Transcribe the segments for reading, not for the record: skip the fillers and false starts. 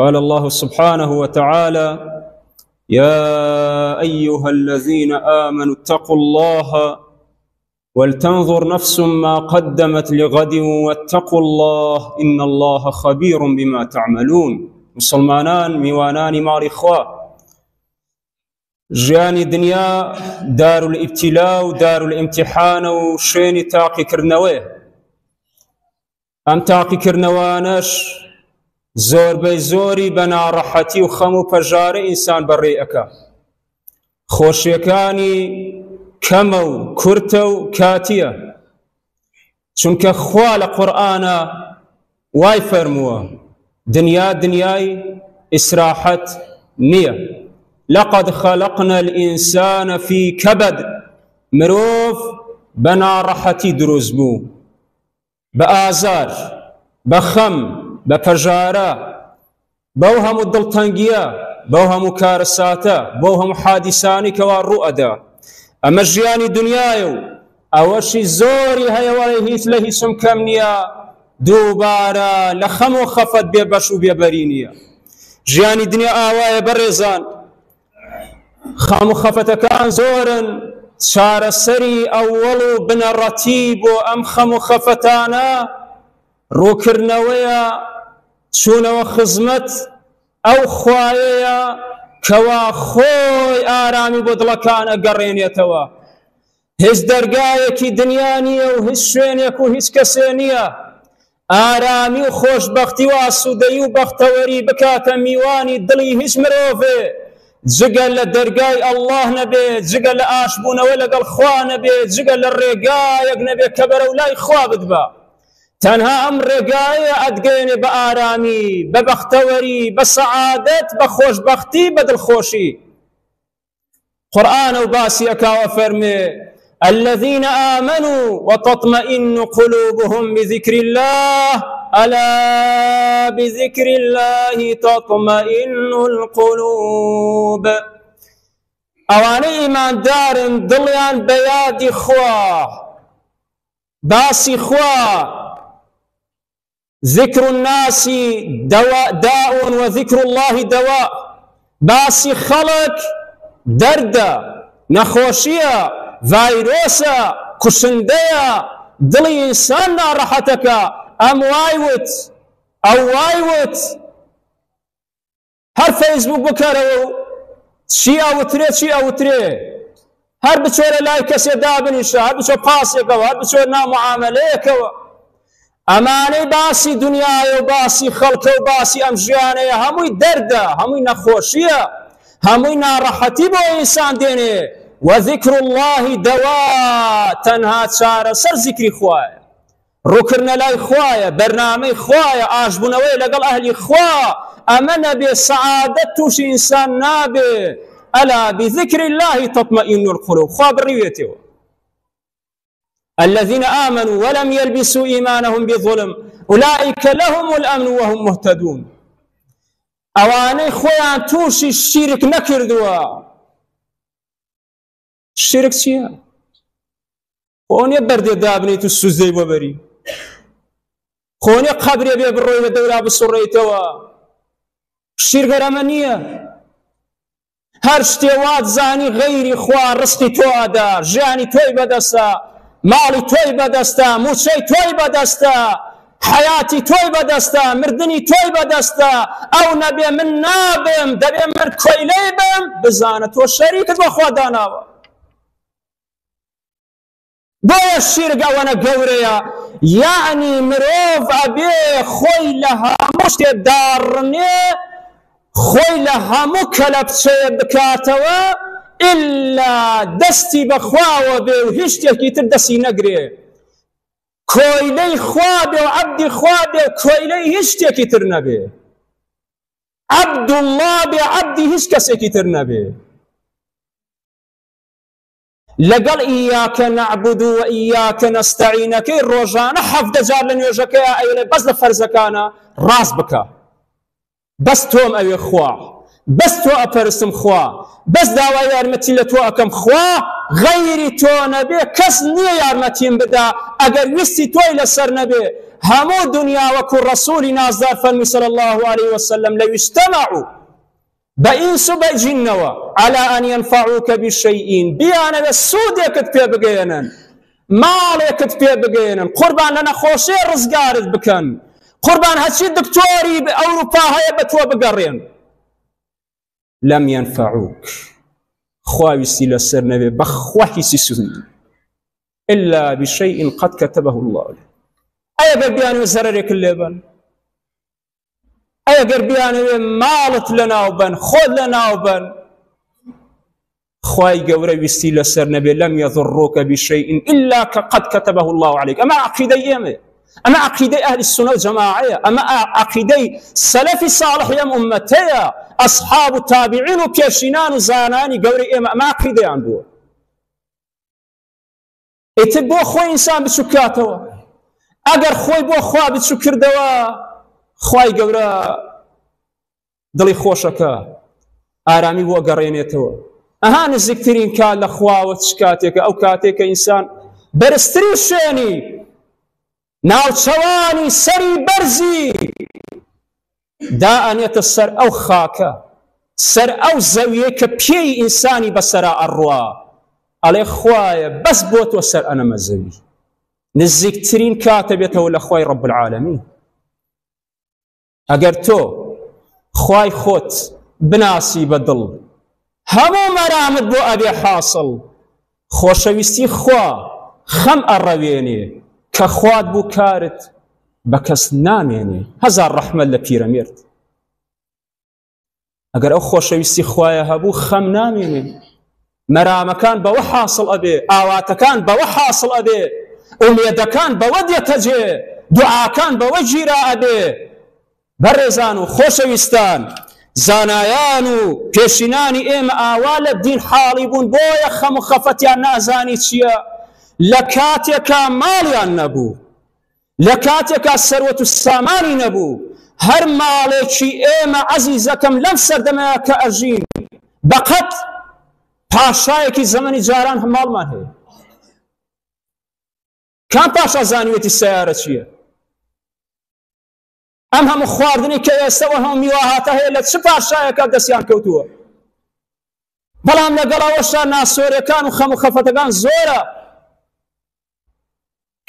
قال الله سبحانه وتعالى: يا أيها الذين آمنوا اتقوا الله ولتنظر نفس ما قدمت لغد واتقوا الله إن الله خبير بما تعملون. مسلمانان میوانانی ماڵی خوا، ژیانی دنیا دارالئیبتیلا و دارالئیمتیحانە و شوێنی تاقیکردنەوەیە. ئەم تاقیکردنەوانەش زۆربەی زۆری بە ناڕەحەتی و خەم و پەژارە ئینسان بەڕێ ئەکا. خۆشیەکانی کەمە و کورتە و کاتیە، چونکە خوا لە قورئانە وای فەرمووە دنیا دنیای ئیسراحەت نییە. لقد خلقنا الإنسان في كبد. مرۆڤ بە ناڕەحەتی دروست بوو، بە ئازار، بە خەم، بە پەژارە، بەو هەموو دڵتەنگیە، بەو هەموو کارەساتە، بەو هەموو حادیسانی کەوا ڕوو ئەدا. ئەمە ژیانی دنیایە و ئەوەشی زۆری هەیە وەڵێ هیچ لە هیچم کەم نییە، دووبارە لە خەم و خەفەت بێبەش و بێبەری نییە. ژیانی دنیا ئاوایە بەڕێزان، خەم و خەفەتەکان زۆرن، چارەسەری ئەووەڵ و بنەڕەتی بۆ ئەم خەم و خەفەتانە ڕووکردنەوەیە، چوونەوە خزمەت ئەو خوایەیە کەوا خۆی ئارامی بۆ دڵەکان ئەگەڕێنێتەوە. هیچ دەرگایەکی دنیا نییە و هیچ شوێنێک و هیچ کەسێ نییە ئارامی و خۆشبەختی و ئاسوودەیی و بەختەوەری بکاتە میوانی دڵی هیچ مرۆڤێ، جگە لە دەرگای ئەڵڵاه نەبێت، جگە لە ئاشبوونەوە لەگەڵ خوا نەبێت، جگە لە ڕێگایەک نەبێت کە بەرەو لای خوا بتبە. تەنها ئەم ڕێگایە ئەتگەێنێ بە ئارامی، بە بەختەوەری، بە سەعادەت، بە خۆشبەختی، بە دڵخۆشی. قورئانە و باسی ئەکاوە فەرمێ: الذين آمنوا وتطمئن قلوبهم بذكر الله ألا بذكر الله تطمئن القلوب. ئەوانەی ئیماندارن دڵیان بە یادی خوا، باسی خوا. ذكر الناس داء وذكر الله دواء. باسی خەڵک دەردە، نەخۆشیە، ڤایرۆسە، کوشندەیە، دڵی ئینسان ناڕەحەتەکە. ئەم وایوت ئەو وایوت، هەر فەیسبوک بکەرەوە و چی ئەوترێ چی ئەوترێ، هەر بچۆرە لای کەسێ دابنیشە، هەر بچۆ پاسێکەوە، هەر بچۆ نامعامەلەیەکەوە. ئەمانەی باسی دنیایە و باسی خەڵکە و باسی ئەم ژیانەیە هەمووی دەردە، هەمووی نەخۆشیە، هەمووی ناڕەحەتی بۆ ئینسان دێنێ. وذكر الله دواء. تەنها چارەسەر زیکری خوایە، ڕووکردنە لای خوایە، بەرنامەی خوایە، ئاشبوونەوەی لەگەڵ ئەهلی خوا. ئەمە نەبێ سەعادەت تووشی ئینسان نابێ. ئەلا بذكر الله تطمئن القلوب. خوا بڕیوێتەوە: الذين آمنوا ولم يلبسوا إيمانهم بظلم أولئك لهم الأمن وهم مهتدون. ئەوانەی خۆیان تووشی شیرک نەکردووە. شیرک چییە؟ خۆنیە بەردێ دابنیت و سوزدەی بۆ بەری، خۆنیە قەبرێ بێ بڕۆی بە دەورا بسوڕێیتەوە. شیرگەر ئەمە نییە. هەر شتێ وات زانی غەیری خوا ڕزقی تۆ ئەدا، ژیانی تۆی بەدەستە، ماڵی تۆی بەدەستە، موچەی تۆی بەدەستە، حیاتی تۆی بەدەستە، مردنی تۆی بەدەستە. ئەو نەبێ من نابم، دەبێ من کۆیلەی بم، بزانە تۆ شەریکت بە خوا داناوە. بۆیە شیرک ئەوەنە گەورەیە، یعنی مرۆڤ ئەبێ خۆی لە هەموو شتێ داڕنێ، خۆی لە هەموو کەلەپچەیە بکاتەوە، ئللا دەستی بەخواوە بێ و هیچ شتێکی تر دەستی نەگرێ. کۆیلەی خوا بێ و عەبدی خوا بێ و کۆیلەی هیچ شتێکی تر نەبێ. عەبدوڵڵا بێ، عەبدی هیچ کەسێکی تر نەبێ. لەگەڵ ئیاکە نەعبود و ئیاکە نەستەعینەکەی ڕۆژانە 17 جار لە نوێژەکەیە ئەوێ بەس لە فەرزەکانە ڕاست بکە. بەس تۆم ئەوێ خوا، بەس تۆ ئەپەرستم خوا، بەس داوای یارمەتی لە تۆ ئەکەم خوا، غەیری تۆ نەبێ کەس نییە یارمەتیم بدا. ئەگەر ویستی تۆی لەسەر نەبێ، همو دنيا وكو رسول نازدار فرمي صلى الله عليه وسلم لو اجتمعوا بإنس بجنوا على أن ينفعوك بشيء بيانا بالسود يكت في بقينا مال يكت في بقينا قربان لنا خوشي رزقارد بكن قربان هاتشي دكتوري بأوروبا هاي بتوا بقرين لم ينفعوك خواهي سيلا سر نبي بخواهي سيسون إلا بشيء قد كتبه الله أي قربيان وزررك الليبان أي قربيان مالت لنا وبن خذ لنا وبن خواهي قوري سيلا سر نبي لم يضروك بشيء إلا قد كتبه الله عليك أما عقيدة يمي أما عقيدة أهل السنة والجماعة أما عقيدة سلف صالح يم أمتي أصحاب التابعين وكيشنان وزاناني قوري أما عقيدة عنده إتبو خوي إنسان بسكاته أجر خوي بو خوا بتشكر دوا خوي قورا دلي خوشك آرامي بو قرينيته أهان الزكترين كان لخوا وتشكاتك أو كاتك إنسان برستري الشيني ناو تشواني سري برزي داء يتسر أو خاكا سر أو زاوية كبيي إنساني بسراء الروا على خوايا بس بوت وسر أنا مزوي نزيكترين كاتبته ولا خواي رب العالمين أقرتو خواي خوت بناسي بدل همو مرامد بو أبي حاصل خوشويستي خوا خم الرويني كخواد بو كارت بكس ناميني هزار رحمة لبيراميرد اگر او خوشويستي خوايا هبو خم ناميني مرامكان بو حاصل أبي آواتكان بو حاصل أبي أميدكان بو ديتجي دعاكان بو جيرا أبي برزانو خوشويستان زانایانو پیشینانی ایم آوال الدین حالیبون بویا خم خفتیان نازانی چیا لکاتیکا مالیان نبو لکاتیکا ثروت السامانی نبو هر مالکی ایم عزیزکم لم سردمه که ارجین بقت پاشایکی زمانی جاران هم مالمان هی کام پاشا زانیویتی سیاره چیه أم هم خواردني كيستوهم ميواهاته إلا تشبع الشايكا دسيان كوتوا بلام لقلا وشا ناس سوريا كانوا خفتقان زورا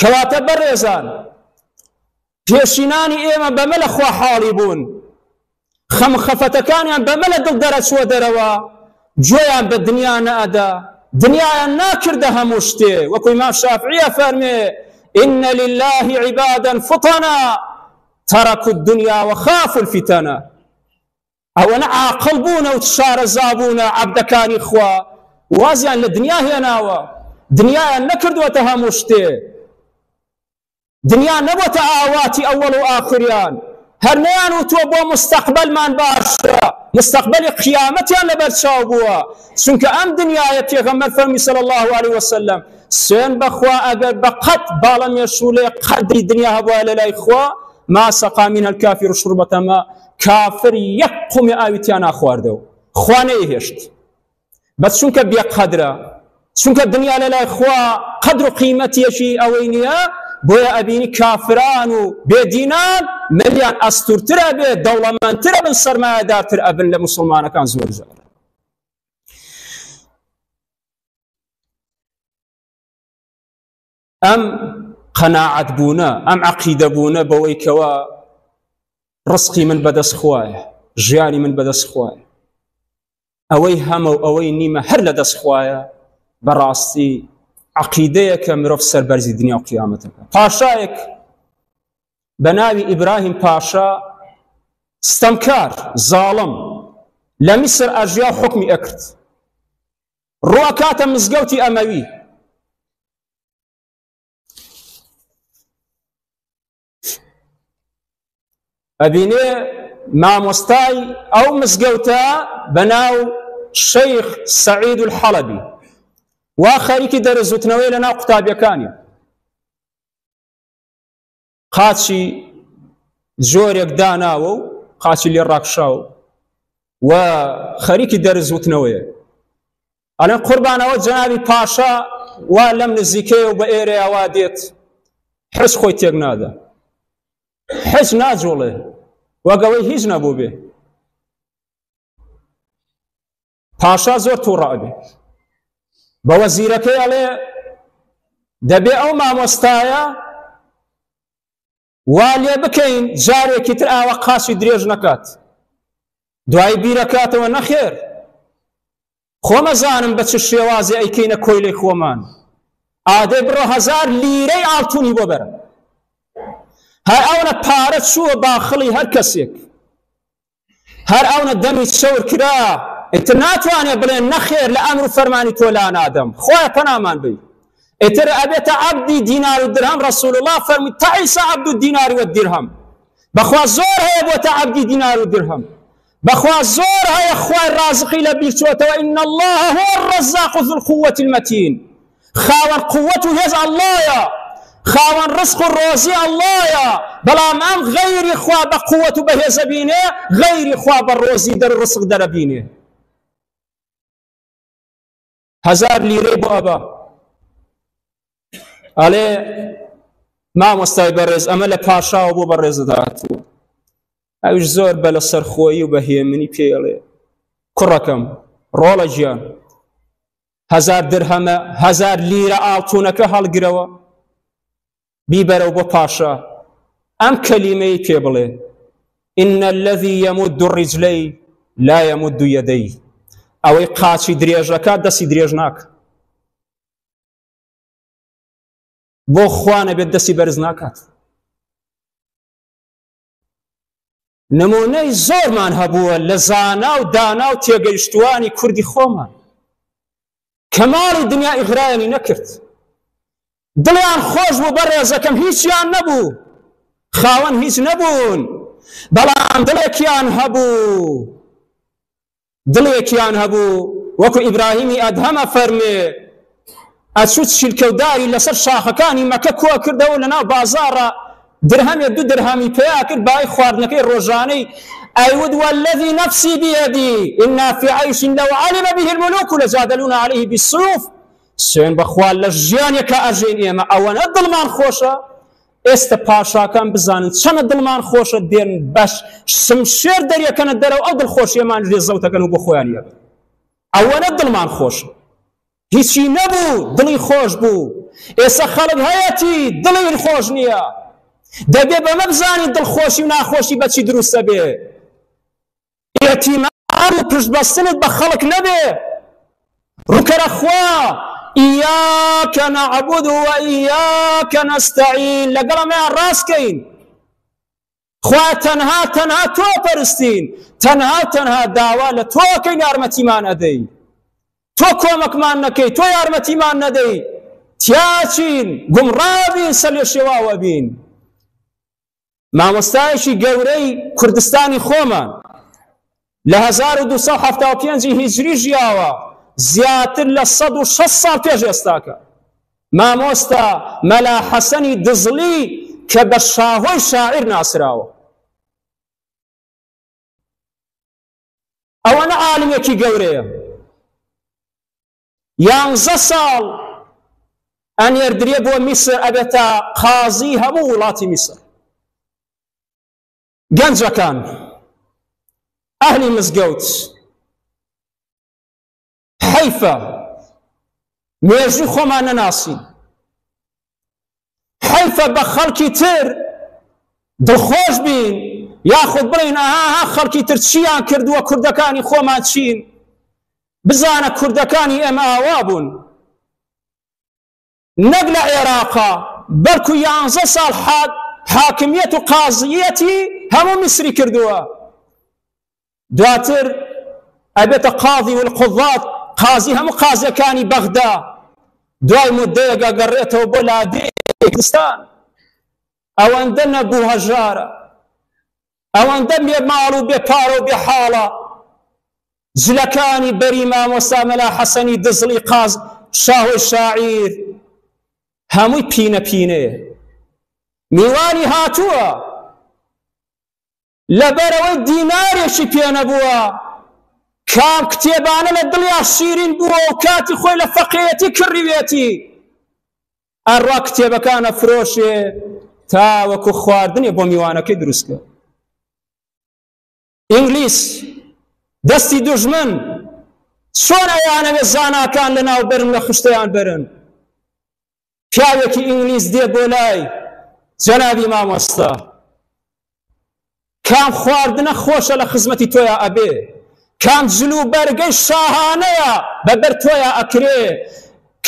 كواتب بريزان بيشيناني إيما بملا خوا حاليبون خفتقان بملا دلدرت شو دروا جويان بالدنيا نادا دنيا ناكر دها مشتي وكو إمام الشافعية فرمي إن لله عبادا فطنا تركوا الدنيا وخافوا الفتنة أو نعى قلبونا وتشار زابونا عبد كان إخوة وازيان للدنيا هي ناوى دنيا نكرد وتهامشتي دنيا نبوت آواتي أول وآخريان هرنيان وتوبوا مستقبل ما نباشرة مستقبل قيامتي أنا برشاوبوا سنك أم دنيا يبيغمر فرمي صلى الله عليه وسلم سين بخوا أقر بقت بالم يشولي قدر دنيا هبوا للا إخوة ما سقى من الكافر شربة ماء كافر يقوم آويتيانا خواردو خوانه هشت بس شنك بيق قدره شنك الدنيا للا إخوة قدر قيمتي شيء أوينيا بويا أبيني كافران بدينان مليان أستور ترى بي دولمان ترى بن سرماية دار ترى أبن لمسلمان كان زور زار أم قناعت بونا أم عقيدة بونا بويكوا رزقي من بدس خوايا جياني من بدس خوايا أوي همو أوي نيمة هر لدس خوايا براستي عقيديك مروف سر برزي الدنيا وقيامتك باشايك بناوي إبراهيم باشا استمكار ظالم لمصر أجياء حكمي أكرت رواكات مزقوتي أموي أبيني مع مستاي أو مسقوتا بناو الشيخ سعيد الحلبي وآخريكي درزوتنوي لنا قطاب يكاني قاتشي زوريك داناو قاتشي اللي راكشاو وخريكي درزوتنوي أنا قربان أو جنابي باشا ولم نزيكي وبئيري أواديت حس خوي تيغنادا حج ناجوڵێ وەگەوەی هیچ نەبوو بێ پاشا زۆر تووڕە ئەبێ بە وەزیرەکەی ئەڵێ دەبێ ئەو مامۆستایە وا لێ بکەین جارێکی تر ئاوە قاچی درێژ نەکات دوای بیرەکاتەوە نەخێر خۆمەزانم بە چ شێوازی ئەیکەینە کۆیلەی خۆمان ئادەی بڕۆ 1000 لیرەی ئاڵتوونی بۆ بەرە هەر ئەوەنە پارە چووە باخڵی هەر کەسێک هەر ئەوەنە دەمی چەور کرا ئیتر ناتوانێ بڵێن نەخێر لە ئەمر و فەرمانی تۆ لا نادەم خۆیە پەنامان بی ئیتر ئەبێتە عەبدی دینار و درهم رسول الله فەرمی تەعیسە عەبد الدینار والدرهم بەخوا زۆر هەیە بۆتە عەبدی دینار و درهم بەخوا زۆر هەیە خوای رازقی لە بیر چۆتەوە إن الله هو الرزاق ذو القوة المتين خاوەن قووەت و هێز ئەڵڵایە خاوەن ڕزق و ڕۆزی ئەڵڵایە بەڵام ئەم غەیری خوا بە قووەت و بەهێزە بینێ غەیری خوا بە ڕۆزی دەر ڕزق دەرەبینێ 1000 لیرەی بۆ ئەبا ئەڵێ مامۆستای بەڕێز ئەمە لە پاشاوە بۆ بەڕێزت هاتووە ئەویش زۆر بە لە سەرخۆیی و بەهێمنی پێڵێ کوڕەکەم ڕۆڵە گیان 1000 درهەمە 1000 لیرە ئاڵتوونەکە هەڵگرەوە بیبەرەوە بۆ پاشا ئەم کەلیمەی پێ بڵێ إن الذي يمد الرجلي لا يمد يديه ئەوەی قاچی درێژەکە دەستی درێژ ناکە بۆ خوا نەبێت دەستی بەرز ناکات نمونەی زۆرمان هەبووە لە زانا و دانا و تێگەیشتوانی کوردی خۆمان کەماڵی دنیا ئیغرایانی نەکرد دڵیان خۆش بوو بەڕێزەکەم هیچیان نەبوو خاوەن هیچ نەبوون بەڵام دڵێکیان هەبوو وەکو ئیبراهیمی ئەدهەمە فەرمێ ئەچوو چیلکەوداری لەسەر شاخەکانی مەکە کۆ کردەوە لەناو بازاڕە درهەمێ 2 درهەمی پێیا کرد بای خواردنەکەی ڕۆژانەی ئەیود والذی نفسی بیەدی إنا في عیش لو علم به الملوك لجادلون عليه بالسيوف سوێن بەخوا لە ژیانێکە ئەژین ئێمە ئەوەنە دڵمان خۆشە ئێستا پاشاکان بزانن چەنە دڵمان خۆشە دێن بەش شمشێر دەریەکەنە دەرەوە ئەو دڵخۆشیەمان لێزەوتەکەن و بۆ خۆیان یەبن ئەوەنە دڵمان خۆشە هیچی نەبوو دڵی خۆش بوو ئێستا خەڵک هەیەتی دڵی خۆش نییە دەبێ بەمە بزانی دڵخۆشی و ناخۆشی بەچی دروستە بێ ئێتیمان و پشتبەستنت بە خەڵک نەبێ ڕووکەرە خوا إياك نعبد وإياك نستعين لقلما راسكين خوا تنها تو پرستين تنها دعوة لتو كين يارمتي ما ندي تو كومك ما نكي تو يارمتي ما ندي تياچين قمرابين سلي شواوا بين ما مستعيشي قوري كردستاني خوما ل 1275 هجري جياوا زیاتر لە 106 ساڵ پێش ئێستاکە مامۆستا مەلا حەسەنی دزڵی کە بە شاهۆی شاعیر ناسراوە ئەوەنە عالمێکی گەورەیە 11 ساڵ ئەنێردرێ بۆ میسر ئەبێتە قازی هەموو وڵاتی میسر گەنجەکان ئەهلی مزگەوت حیفە مێژوی خۆمان نەناسین حیفە بە خەڵکی تر دڵخۆش بین یاخود بڵین ئاها خەڵکی تر چیان کردووە کوردەکانی خۆمان چین بزانە کوردەکانی ئێمە ئاوا بوون نەک لە عێراقا بەڵکو 11 ساڵ حاکمیەت و قازیەتی هەموو میسری کردووە دواتر ئەبێتە قاضی والقضات قازی هەموو قازیەکانی بەغدا دوای مودەیەکە گەڕێتەوە بۆ لادێی کوردستان ئەوەندە نەبوو هەژارە ئەوەندە بێ ماڵ و بێ پارە و بێ حاڵە جلەکانی بەری مامۆستا مەلا حەسەنی دزڵی قاز شاهۆی شاعیر هەمووی پینە پینەیە میوانی هاتووە لەبەرەوەی دینارێکی پێ نەبووە کام کتێبانە لە دڵیا شیرین بووە و کاتی خۆی لە فەقێتی کڕیوێتی ئەڕوا کتێبەکانە فرۆشێ تا وەکو خواردنێ بۆ میوانەکەی دروستکە. ئینگلیس دەستی دوژمن چۆن ئەیانەوێ زاناکان لەناو بەرن لە خشتەیان بەرن. پیاوێکی ئینگلیس دێ بۆ لای جەنابی مامۆستا، کام خواردنە خۆشە لە خزمەتی تۆیە ئەبێ، کام جلو بەرگەی شاهانەیە بەبەر تۆیە ئەکرێ،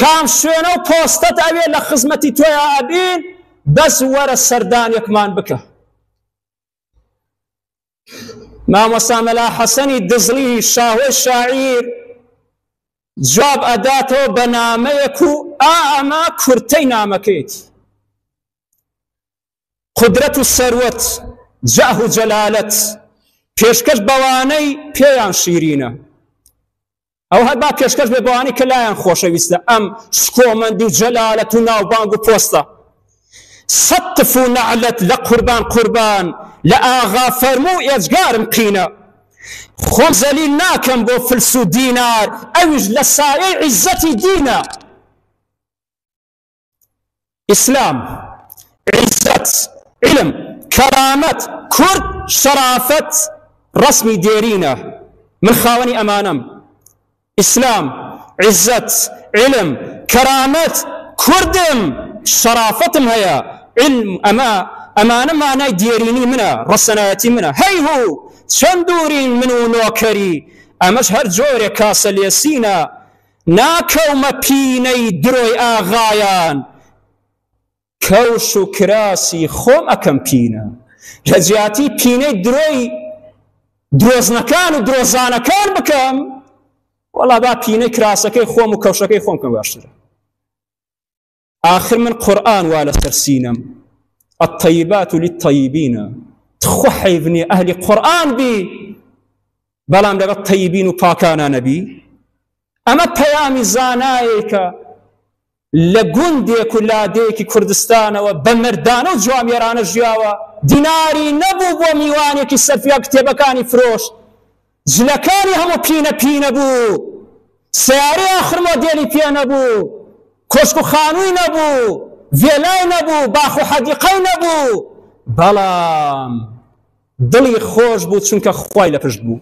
کام شوێنە و پۆستەت ئەوێ لە خزمەتی تۆیە ئەبین، بەس وەرە سەردانێکمان بکە. مامۆستا مەلا حەسەنی دزڵی شاهۆی شاعیر جواب ئەداتەوە بە نامەیەک و ئەمە کورتەی نامەکەیت. قودرەت و سەروەت، جاه و جەلالەت، پێشکەش بەوانەی پێیان شیرینە. ئەو هەر با پێشکەش بێ بەوانەی کە لایەن خۆشەویستە. ئەم شکۆمەندی و جەلالەت و ناوبانگ و پۆستە. سەتف و نەعلەت لە قوربان قوربان، لە ئاغا فەرموو ئێجگارم قینە. خۆم زەلیل ناکەم بۆ فلس و دینار، ئەویش لە سایەی عیزەتی دینە. ئیسلام، عیزەت، علم، کەرامەت، کورد، شەرافەت ڕەسمی دێرینە. من خاوەنی ئەمانەم. ئیسلام، عیزەت، علم، کەرامەت، کوردم، شەرافەتم هەیە. علم ئەمانە مانای دێرینی منە، ڕەسەنایەتی منە. هەیهوو چەند دوورین من و نۆکەری، ئەمەش هەر جۆرێک کاسە لێسینە. ناکەومە پینەی درۆی ئاغایان، کەوش و کراسی خۆم ئەکەم پینە. لە جیاتی پینەی درۆی درۆزنەکان و درۆزانەکان بکەم، وەڵا با پینەی کراسەکەی خۆم و کەوشەکەی خۆم کەم باشترە. آخر من قورآن وا لەسەر سینەم. الطيبات للطيبين، تخو حیڤنی ئەهلی قورآن بی، بەڵام لەگەڵ طیبین و پاکانە نەبی. ئەمە پەیامی زانایەکە لە گوندێک و لادەیەکی کوردستانەوە بە مەردانە و جوامێرانە ژیاوە، دیناری نەبوو بۆ میوانێکی سەرفیا کتێبەکانی فرۆشت، جلەکانی هەموو پینە پینە بوو، سیارەی ئاخر مۆدێلی پێ نەبوو، کۆشک و خانووی نەبوو، ڤێلای نەبوو، باخ و حەدیقەی نەبوو، بەڵام دڵی خۆش بوو چونکە خوای لە پشت بوو.